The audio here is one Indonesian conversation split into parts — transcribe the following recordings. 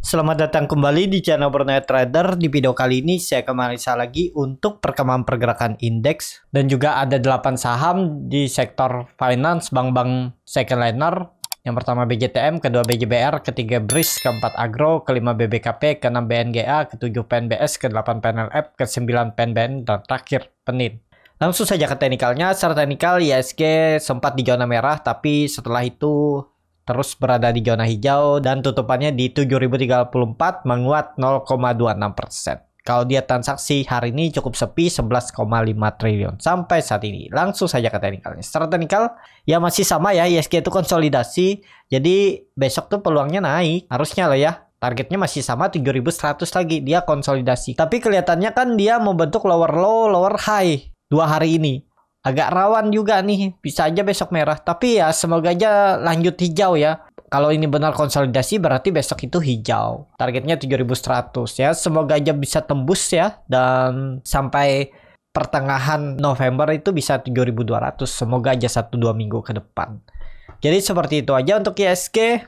Selamat datang kembali di channel Bernight Trader. Di video kali ini saya akan menganalisa lagi untuk perkembangan pergerakan indeks dan juga ada 8 saham di sektor finance, bank-bank second liner. Yang pertama BJTM, kedua BJBR, ketiga BRIS, keempat Agro, kelima BBKP, keenam BNGA, ketujuh PNBS, ke-8 PNLF, ke-9 PNBN, dan terakhir PENIN. Langsung saja ke teknikalnya. Secara teknikal IHSG sempat di zona merah, tapi setelah itu terus berada di zona hijau dan tutupannya di 7034 menguat 0,26%. Kalau dia transaksi hari ini cukup sepi 11,5 triliun sampai saat ini. Langsung saja ke teknikalnya. Secara teknikal ya masih sama ya, IHSG itu konsolidasi. Jadi besok tuh peluangnya naik. Harusnya lah ya. Targetnya masih sama 7100 lagi. Dia konsolidasi. Tapi kelihatannya kan dia membentuk lower low, lower high 2 hari ini. Agak rawan juga nih, bisa aja besok merah. Tapi ya semoga aja lanjut hijau ya. Kalau ini benar konsolidasi berarti besok itu hijau. Targetnya 7100 ya. Semoga aja bisa tembus ya. Dan sampai pertengahan November itu bisa 7200. Semoga aja 1-2 minggu ke depan. Jadi seperti itu aja untuk IHSG.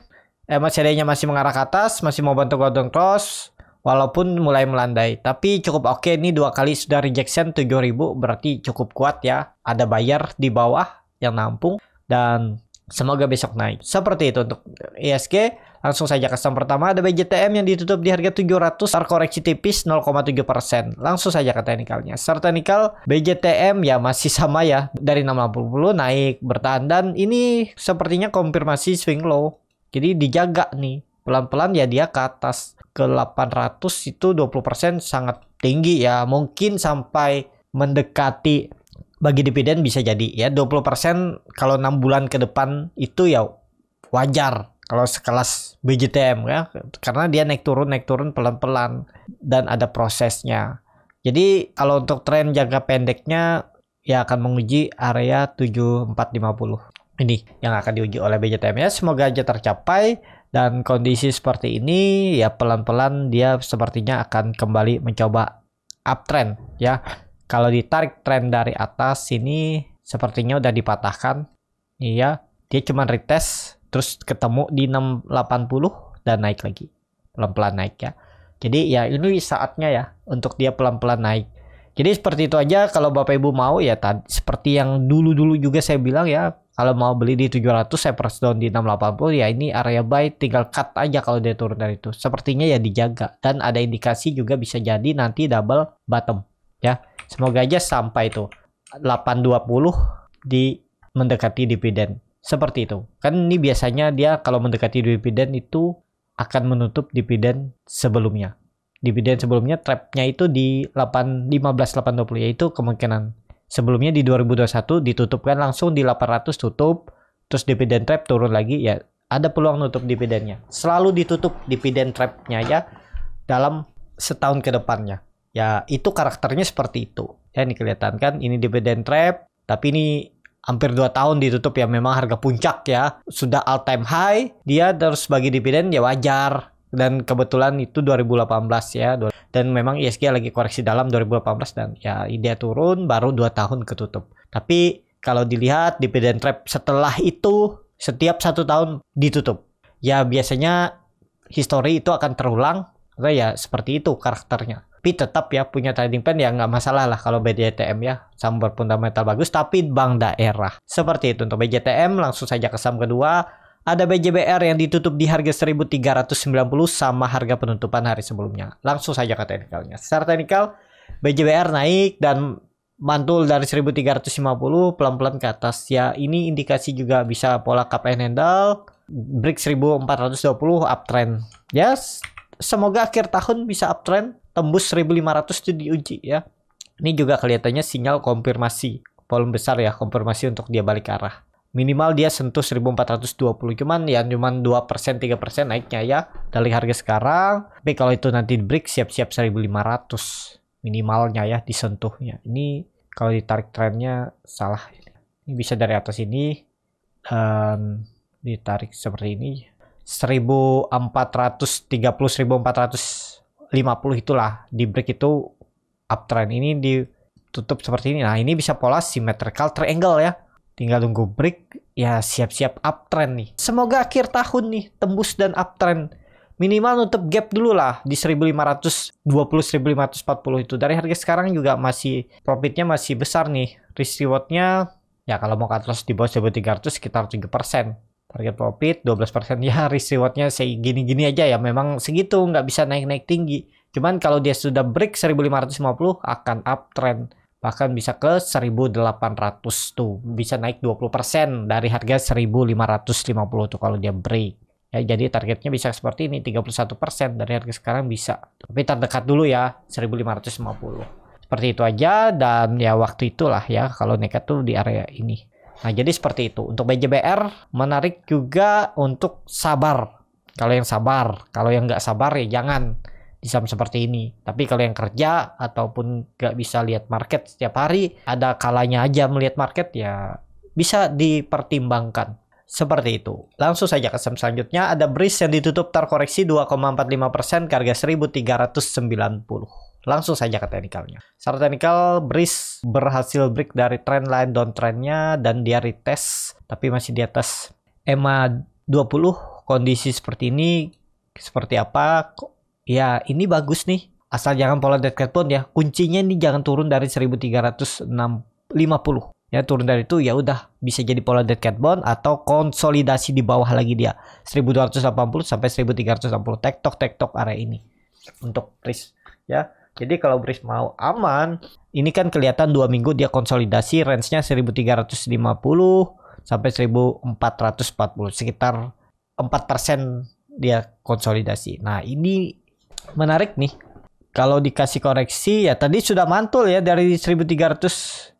MACD-nya masih mengarah ke atas, masih mau bantu golden cross. Walaupun mulai melandai, tapi cukup oke. Ini 2 kali sudah rejection 7000, berarti cukup kuat ya. Ada buyer di bawah yang nampung dan semoga besok naik. Seperti itu untuk IHSG. Langsung saja ke saham pertama, ada BJTM yang ditutup di harga 700, terkoreksi tipis 0,7%. Langsung saja ke teknikalnya. Secara teknikal BJTM ya masih sama ya, dari 680 naik bertahan dan ini sepertinya konfirmasi swing low. Jadi dijaga nih. Pelan-pelan ya dia ke atas ke 800 itu 20% sangat tinggi ya. Mungkin sampai mendekati bagi dividen bisa jadi ya 20% kalau 6 bulan ke depan itu ya wajar kalau sekelas BJTM ya. Karena dia naik turun pelan-pelan dan ada prosesnya. Jadi kalau untuk tren jangka pendeknya ya akan menguji area 7450. Ini yang akan diuji oleh BJTM ya. Semoga aja tercapai. Dan kondisi seperti ini ya pelan-pelan dia sepertinya akan kembali mencoba uptrend ya. Kalau ditarik tren dari atas ini sepertinya udah dipatahkan. Iya, dia cuma retest terus ketemu di 680 dan naik lagi. Pelan-pelan naik ya. Jadi ya ini saatnya ya untuk dia pelan-pelan naik. Jadi seperti itu aja. Kalau Bapak Ibu mau ya tadi seperti yang dulu-dulu juga saya bilang ya. Kalau mau beli di 700 saya press down di 680 ya ini area buy, tinggal cut aja kalau dia turun dari itu. Sepertinya ya dijaga dan ada indikasi juga bisa jadi nanti double bottom ya. Semoga aja sampai itu 820 di mendekati dividen. Seperti itu. Kan ini biasanya dia kalau mendekati dividen itu akan menutup dividen sebelumnya. Dividen sebelumnya trapnya itu di 15.820 yaitu kemungkinan sebelumnya di 2021 ditutupkan langsung di 800 tutup, terus dividen trap turun lagi ya ada peluang nutup dividennya. Selalu ditutup dividen trapnya ya dalam setahun ke depannya. Ya itu karakternya seperti itu. Ya ini kelihatan kan ini dividen trap tapi ini hampir 2 tahun ditutup ya memang harga puncak ya. Sudah all time high, dia terus bagi dividen ya wajar. Dan kebetulan itu 2018 ya. Dan memang IHSG lagi koreksi dalam 2018 dan ya dia turun baru 2 tahun ketutup. Tapi kalau dilihat dividen trap setelah itu setiap 1 tahun ditutup. Ya biasanya history itu akan terulang. Atau ya seperti itu karakternya. Tapi tetap ya punya trading plan ya nggak masalah lah kalau BJTM ya. Saham berfundamental bagus tapi bank daerah. Seperti itu untuk BJTM. Langsung saja ke saham kedua. Ada BJBR yang ditutup di harga 1390 sama harga penutupan hari sebelumnya. Langsung saja ke teknikalnya. Secara teknikal, BJBR naik dan mantul dari 1350 pelan-pelan ke atas. Ya, ini indikasi juga bisa pola cup and handle. Break 1420 uptrend. Yes, semoga akhir tahun bisa uptrend. Tembus 1500 itu diuji ya. Ini juga kelihatannya sinyal konfirmasi. Volume besar ya, konfirmasi untuk dia balik arah. Minimal dia sentuh 1420 cuman 2% 3% naiknya ya dari harga sekarang. Tapi kalau itu nanti break siap-siap 1500 minimalnya ya disentuhnya. Ini kalau ditarik trennya salah. Ini bisa dari atas ini dan ditarik seperti ini 1430 1450 itulah di break itu uptrend. Ini ditutup seperti ini. Nah, ini bisa pola symmetrical triangle ya. Tinggal tunggu break, ya siap-siap uptrend nih. Semoga akhir tahun nih tembus dan uptrend minimal nutup gap dulu lah di 1520 1540 itu. Dari harga sekarang juga masih profitnya masih besar nih. Risk rewardnya ya kalau mau cut loss di bawah 1300 sekitar 7%. Target profit 12%, ya risk rewardnya segini-gini aja ya, memang segitu, nggak bisa naik-naik tinggi. Cuman kalau dia sudah break 1550 akan uptrend, bahkan bisa ke 1800 tuh, bisa naik 20% dari harga 1550 tuh kalau dia break. Ya, jadi targetnya bisa seperti ini, 31% dari harga sekarang bisa. Tapi terdekat dulu ya 1550. Seperti itu aja, dan ya waktu itulah ya kalau nekat tuh di area ini. Nah, jadi seperti itu. Untuk BJBR menarik juga untuk sabar. Kalau yang sabar, kalau yang nggak sabar ya jangan di saham seperti ini. Tapi kalau yang kerja ataupun nggak bisa lihat market setiap hari, ada kalanya aja melihat market, ya bisa dipertimbangkan. Seperti itu. Langsung saja ke saham selanjutnya. Ada Breeze yang ditutup terkoreksi 2,45% ke harga 1390. Langsung saja ke teknikalnya. Secara teknikal, Breeze berhasil break dari trendline downtrendnya dan dia retest, tapi masih di atas EMA 20. Kondisi seperti ini, seperti apa? Ya, ini bagus nih. Asal jangan pola dead cat bond ya. Kuncinya ini jangan turun dari 1350. Ya, turun dari itu ya udah bisa jadi pola dead cat bond atau konsolidasi di bawah lagi dia. 1280 sampai 1360 tektok area ini untuk Breeze ya. Jadi kalau Breeze mau aman, ini kan kelihatan 2 minggu dia konsolidasi, range-nya 1350 sampai 1440, sekitar 4% dia konsolidasi. Nah, ini menarik nih. Kalau dikasih koreksi ya tadi sudah mantul ya dari 1375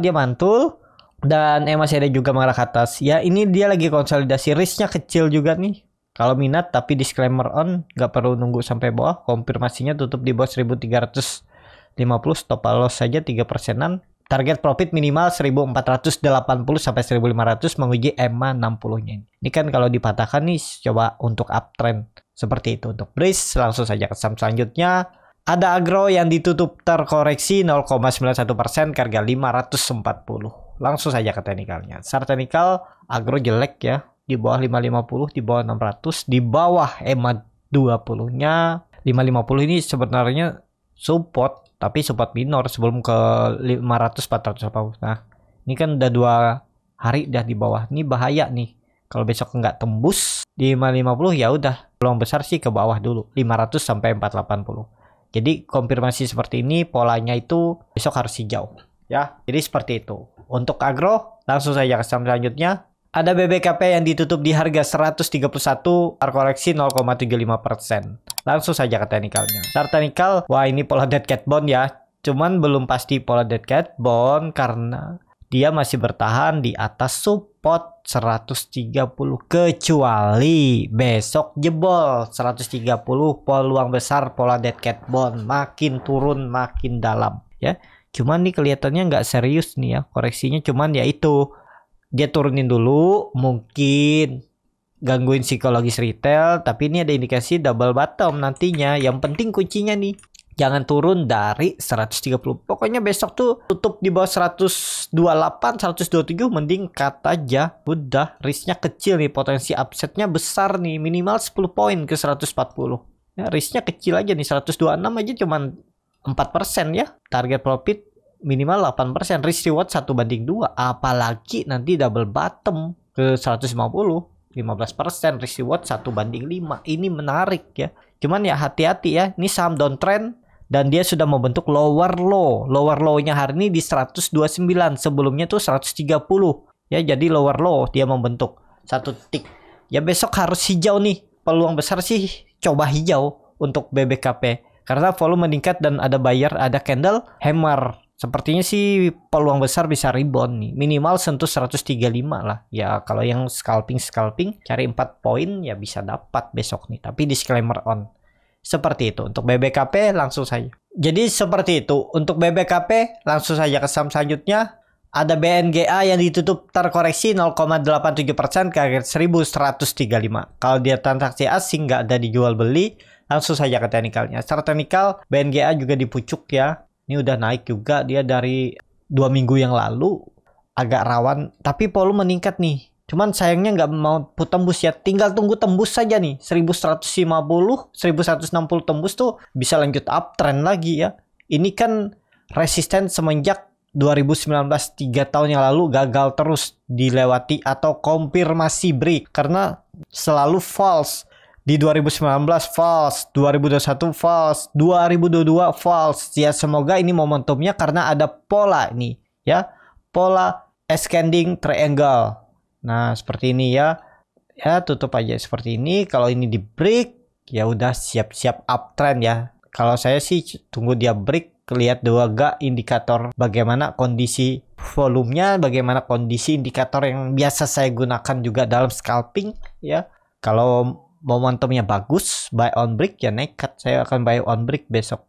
dia mantul, dan masih ada juga mengarah ke atas. Ya, ini dia lagi konsolidasi, risk-nya kecil juga nih. Kalau minat, tapi disclaimer on, nggak perlu nunggu sampai bawah. Konfirmasinya tutup di bawah 1350, stop loss saja 3%-an. Target profit minimal 1480 sampai 1500 menguji EMA 60-nya. Ini kan kalau dipatahkan nih, coba untuk uptrend. Seperti itu untuk Breeze. Langsung saja ke saham selanjutnya. Ada Agro yang ditutup terkoreksi 0,91% ke harga 540. Langsung saja ke teknikalnya. Secara teknikal, Agro jelek ya. Di bawah 550, di bawah 600, di bawah EMA 20-nya. 550 ini sebenarnya support, tapi support minor sebelum ke 500 480. Nah, ini kan udah 2 hari udah di bawah. Ini bahaya nih. Kalau besok nggak tembus di 550 ya udah, peluang besar sih ke bawah dulu 500 sampai 480. Jadi konfirmasi seperti ini polanya itu besok harus hijau ya. Jadi seperti itu. Untuk Agro, langsung saja ke saham selanjutnya. Ada BBKP yang ditutup di harga 131, terkoreksi 0,75%. Langsung saja ke teknikalnya. Secara teknikal, wah ini pola dead cat bond ya. Cuman belum pasti pola dead cat bond karena dia masih bertahan di atas support 130. Kecuali besok jebol 130, peluang besar pola dead cat bond makin turun makin dalam ya. Cuman nih kelihatannya nggak serius nih ya koreksinya, cuman ya itu dia turunin dulu, mungkin gangguin psikologis retail, tapi ini ada indikasi double bottom nantinya. Yang penting kuncinya nih, jangan turun dari 130. Pokoknya besok tuh tutup di bawah 128, 127, mending cut aja. Udah, risknya kecil nih, potensi upsetnya besar nih, minimal 10 poin ke 140. Ya, risknya kecil aja nih, 126 aja cuman 4% ya. Target profit minimal 8%, risk reward 1:2, apalagi nanti double bottom ke 150, 15%, risk reward 1:5. Ini menarik ya. Cuman ya hati-hati ya, ini saham downtrend dan dia sudah membentuk lower low. Lower low-nya hari ini di 129, sebelumnya tuh 130. Ya, jadi lower low dia membentuk satu titik. Ya besok harus hijau nih. Peluang besar sih coba hijau untuk BBKP. Karena volume meningkat dan ada buyer, ada candle hammer. Sepertinya sih peluang besar bisa rebound nih. Minimal sentuh 135 lah. Ya kalau yang scalping cari 4 poin ya bisa dapat besok nih. Tapi disclaimer on. Seperti itu. Untuk BBKP langsung saja. Jadi seperti itu. Untuk BBKP langsung saja ke saham selanjutnya. Ada BNGA yang ditutup terkoreksi 0,87% ke harga 1135. Kalau dia transaksi asing nggak ada dijual beli, langsung saja ke teknikalnya. Secara teknikal BNGA juga dipucuk ya. Ini udah naik juga dia dari 2 minggu yang lalu, agak rawan, tapi volume meningkat nih. Cuman sayangnya nggak mau tembus ya. Tinggal tunggu tembus saja nih. 1150, 1160 tembus tuh bisa lanjut uptrend lagi ya. Ini kan resisten semenjak 2019, 3 tahun yang lalu gagal terus dilewati atau konfirmasi break. Karena selalu false. Di 2019 false, 2021 false, 2022 false. Ya semoga ini momentumnya karena ada pola nih ya. Pola ascending triangle. Nah, seperti ini ya. Ya, tutup aja seperti ini. Kalau ini di break, ya udah siap-siap uptrend ya. Kalau saya sih tunggu dia break, lihat dua gak indikator bagaimana kondisi volumenya, bagaimana kondisi indikator yang biasa saya gunakan juga dalam scalping ya. Kalau momentumnya bagus, buy on break ya nekat. Saya akan buy on break besok.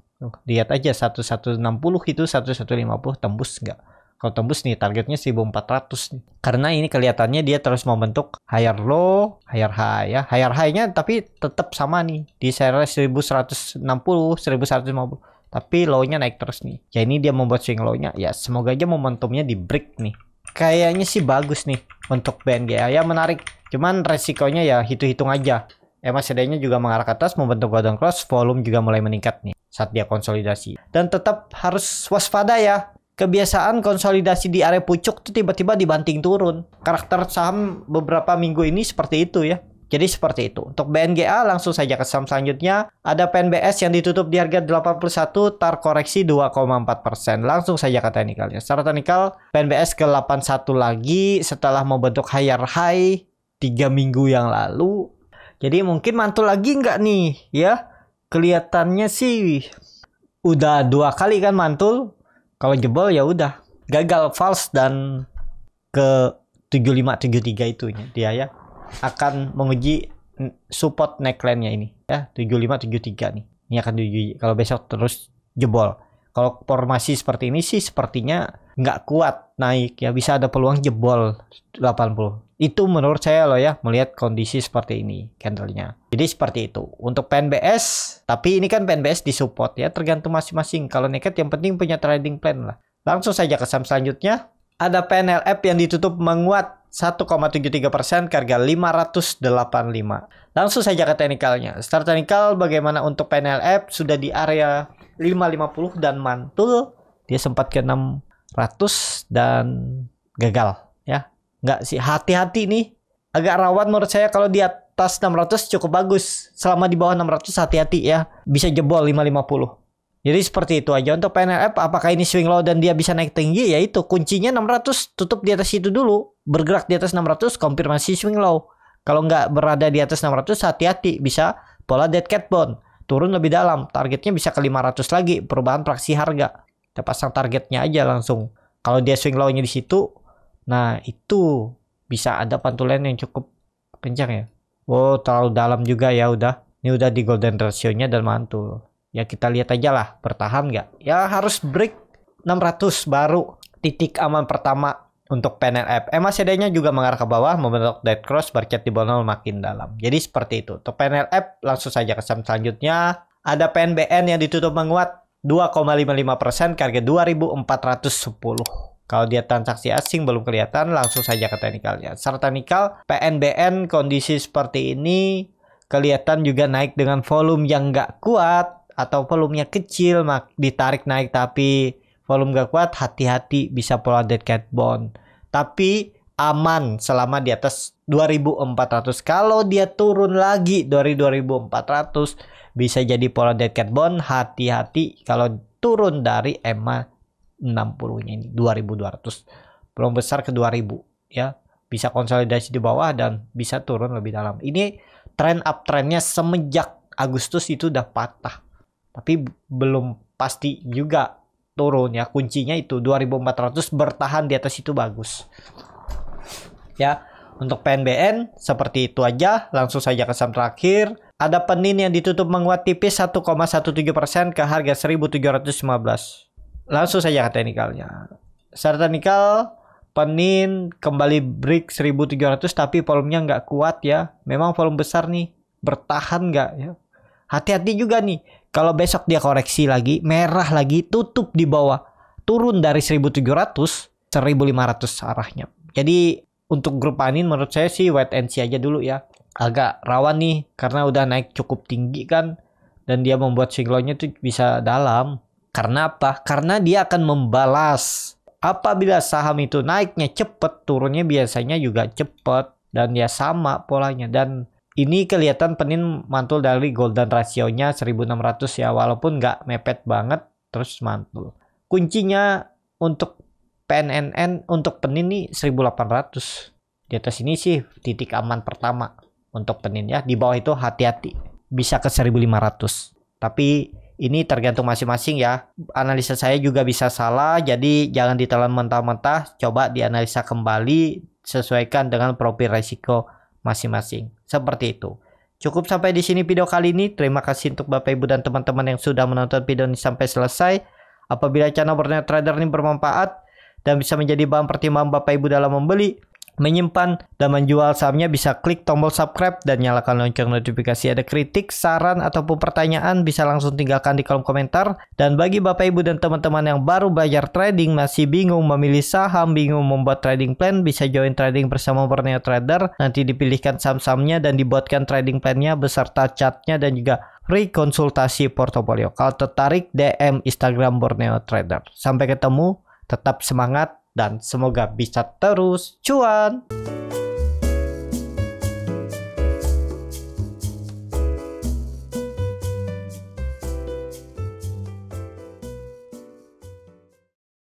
Lihat aja 1160 itu 1150 tembus nggak? Kalau tembus nih targetnya 1400 nih. Karena ini kelihatannya dia terus membentuk higher low, higher high ya. Higher high-nya tapi tetap sama nih di area 1160, 1150. Tapi low-nya naik terus nih. Ya ini dia membuat swing low-nya. Ya semoga aja momentumnya di break nih. Kayaknya sih bagus nih untuk BNGA ya, menarik. Cuman resikonya ya hitung-hitung aja. MACD-nya juga mengarah ke atas, membentuk golden cross, volume juga mulai meningkat nih saat dia konsolidasi. Dan tetap harus waspada ya. Kebiasaan konsolidasi di area pucuk tuh tiba-tiba dibanting turun. Karakter saham beberapa minggu ini seperti itu ya. Jadi seperti itu. Untuk BNGA langsung saja ke saham selanjutnya. Ada PNBS yang ditutup di harga 81, tar koreksi 2,4%. Langsung saja ke teknikalnya. Secara teknikal PNBS ke 81 lagi setelah membentuk higher high 3 minggu yang lalu. Jadi mungkin mantul lagi nggak nih ya. Kelihatannya sih udah 2 kali kan mantul. Kalau jebol ya udah gagal false dan ke 7573 itu dia ya akan menguji support neckline-nya ini ya 7573 nih. Ini akan diuji kalau besok terus jebol. Kalau formasi seperti ini sih sepertinya nggak kuat naik ya, bisa ada peluang jebol 80. Itu menurut saya loh ya, melihat kondisi seperti ini candlenya. Jadi seperti itu. Untuk PNBS, tapi ini kan PNBS di support ya, tergantung masing-masing. Kalau nekat yang penting punya trading plan lah. Langsung saja ke saham selanjutnya. Ada PNLF yang ditutup menguat 1,73% ke harga 585. Langsung saja ke teknikalnya. Start teknikal bagaimana untuk PNLF sudah di area 550 dan mantul. Dia sempat ke 600 dan gagal ya. Nggak sih, hati-hati nih. Agak rawan menurut saya kalau di atas 600 cukup bagus. Selama di bawah 600 hati-hati ya. Bisa jebol 550. Jadi seperti itu aja untuk PNLF. Apakah ini swing low dan dia bisa naik tinggi? Yaitu kuncinya 600. Tutup di atas itu dulu. Bergerak di atas 600 konfirmasi swing low. Kalau nggak berada di atas 600 hati-hati. Bisa pola dead cat bond. Turun lebih dalam. Targetnya bisa ke 500 lagi. Perubahan fraksi harga. Kita pasang targetnya aja langsung. Kalau dia swing low-nya di situ. Nah itu bisa ada pantulan yang cukup kencang ya. Oh terlalu dalam juga ya udah. Ini udah di golden ratio-nya dan mantul. Ya kita lihat aja lah bertahan nggak. Ya harus break 600 baru titik aman pertama untuk PNLF. MACD-nya juga mengarah ke bawah membentuk dead cross bercat di bawah 0 makin dalam. Jadi seperti itu. Untuk PNLF langsung saja ke saham selanjutnya. Ada PNBN yang ditutup menguat 2,55% ke harga 2410. Kalau dia transaksi asing belum kelihatan, langsung saja ke teknikalnya. Secara teknikal, PNBN kondisi seperti ini kelihatan juga naik dengan volume yang nggak kuat atau volumenya kecil, ditarik naik tapi volume nggak kuat, hati-hati bisa pola dead cat bond. Tapi aman selama di atas 2400. Kalau dia turun lagi dari 2400, bisa jadi pola dead cat bond. Hati-hati kalau turun dari EMA 60-nya ini 2200 belum besar ke 2000 ya, bisa konsolidasi di bawah dan bisa turun lebih dalam. Ini tren uptrendnya semenjak Agustus itu udah patah tapi belum pasti juga turun ya. Kuncinya itu 2400 bertahan di atas itu bagus ya. Untuk PNBN seperti itu aja. Langsung saja ke saham terakhir. Ada Penin yang ditutup menguat tipis 1,17% ke harga 1715. Langsung saja ke teknikalnya. Secara teknikal Penin kembali break 1700 tapi volumenya nggak kuat ya. Memang volume besar nih. Bertahan nggak ya. Hati-hati juga nih. Kalau besok dia koreksi lagi, merah lagi, tutup di bawah. Turun dari 1700, 1500 arahnya. Jadi untuk grup panin menurut saya sih wait and see aja dulu ya. Agak rawan nih karena udah naik cukup tinggi kan, dan dia membuat swing low-nya tuh bisa dalam. Karena apa? Karena dia akan membalas. Apabila saham itu naiknya cepet, turunnya biasanya juga cepet, dan ya sama polanya. Dan ini kelihatan penin mantul dari golden ratio-nya 1600 ya, walaupun nggak mepet banget, terus mantul. Kuncinya untuk PNNN untuk penin nih 1800. Di atas ini sih titik aman pertama untuk penin ya. Di bawah itu hati-hati, bisa ke 1500. Tapi ini tergantung masing-masing ya. Analisa saya juga bisa salah, jadi jangan ditelan mentah-mentah. Coba dianalisa kembali, sesuaikan dengan profil risiko masing-masing. Seperti itu. Cukup sampai di sini video kali ini. Terima kasih untuk Bapak Ibu dan teman-teman yang sudah menonton video ini sampai selesai. Apabila channel Borneo Trader ini bermanfaat dan bisa menjadi bahan pertimbangan Bapak Ibu dalam membeli, menyimpan, dan menjual sahamnya, bisa klik tombol subscribe dan nyalakan lonceng notifikasi. Ada kritik, saran, ataupun pertanyaan bisa langsung tinggalkan di kolom komentar. Dan bagi Bapak Ibu dan teman-teman yang baru belajar trading, masih bingung memilih saham, bingung membuat trading plan, bisa join trading bersama Borneo Trader. Nanti dipilihkan saham-sahamnya dan dibuatkan trading plan-nya beserta chartnya dan juga free konsultasi portofolio. Kalau tertarik, DM Instagram Borneo Trader. Sampai ketemu, tetap semangat, dan semoga bisa terus cuan.